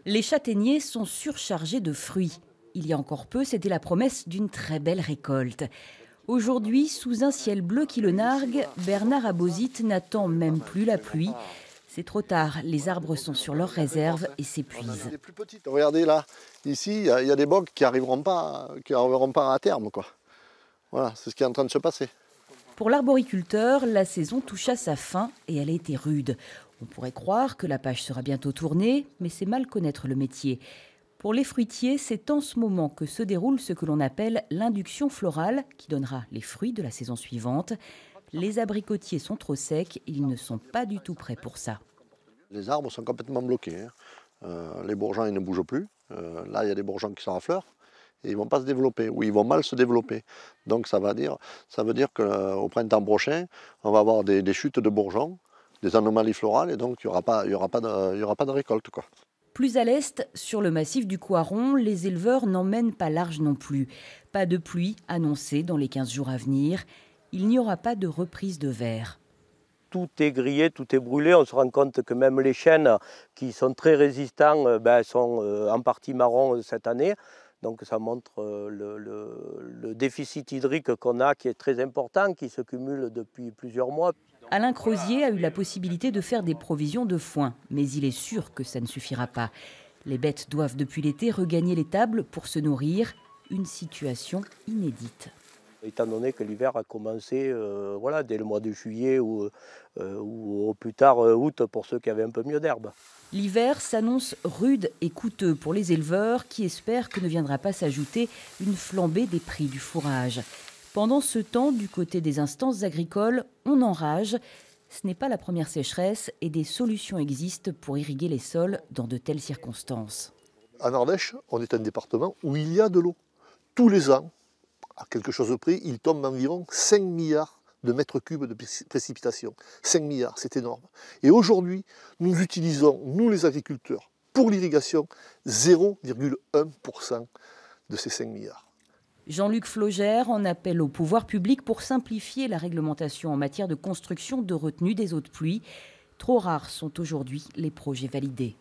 Les châtaigniers sont surchargés de fruits. Il y a encore peu, c'était la promesse d'une très belle récolte. Aujourd'hui, sous un ciel bleu qui le nargue, Bernard Abosite n'attend même plus la pluie. C'est trop tard, les arbres sont sur leur réserve et s'épuisent. Les plus petites. Regardez là, ici, il y a des bogues qui n'arriveront pas à terme, quoi. Voilà, c'est ce qui est en train de se passer. Pour l'arboriculteur, la saison touche à sa fin et elle a été rude. On pourrait croire que la page sera bientôt tournée, mais c'est mal connaître le métier. Pour les fruitiers, c'est en ce moment que se déroule ce que l'on appelle l'induction florale, qui donnera les fruits de la saison suivante. Les abricotiers sont trop secs, ils ne sont pas du tout prêts pour ça. Les arbres sont complètement bloqués. Les bourgeons, ils ne bougent plus. Là, il y a des bourgeons qui sont en fleurs. Et ils ne vont pas se développer, ou ils vont mal se développer. Donc ça veut dire qu'au printemps prochain, on va avoir des chutes de bourgeons, des anomalies florales, et donc il n'y aura pas de récolte, quoi. Plus à l'est, sur le massif du Coiron, les éleveurs n'en mènent pas large non plus. Pas de pluie annoncée dans les 15 jours à venir. Il n'y aura pas de reprise de verre. Tout est grillé, tout est brûlé. On se rend compte que même les chênes, qui sont très résistants, sont en partie marrons cette année. Donc ça montre le déficit hydrique qu'on a, qui est très important, qui se cumule depuis plusieurs mois. Alain Crozier a eu la possibilité de faire des provisions de foin, mais il est sûr que ça ne suffira pas. Les bêtes doivent depuis l'été regagner les tables pour se nourrir, une situation inédite. Étant donné que l'hiver a commencé dès le mois de juillet ou au plus tard août pour ceux qui avaient un peu mieux d'herbe. L'hiver s'annonce rude et coûteux pour les éleveurs qui espèrent que ne viendra pas s'ajouter une flambée des prix du fourrage. Pendant ce temps, du côté des instances agricoles, on enrage. Ce n'est pas la première sécheresse et des solutions existent pour irriguer les sols dans de telles circonstances. En Ardèche, on est un département où il y a de l'eau. Tous les ans, à quelque chose près, il tombe environ 5 milliards de mètres cubes de précipitations. 5 milliards, c'est énorme. Et aujourd'hui, nous utilisons, nous les agriculteurs, pour l'irrigation, 0,1% de ces 5 milliards. Jean-Luc Flogère en appelle au pouvoir public pour simplifier la réglementation en matière de construction de retenue des eaux de pluie. Trop rares sont aujourd'hui les projets validés.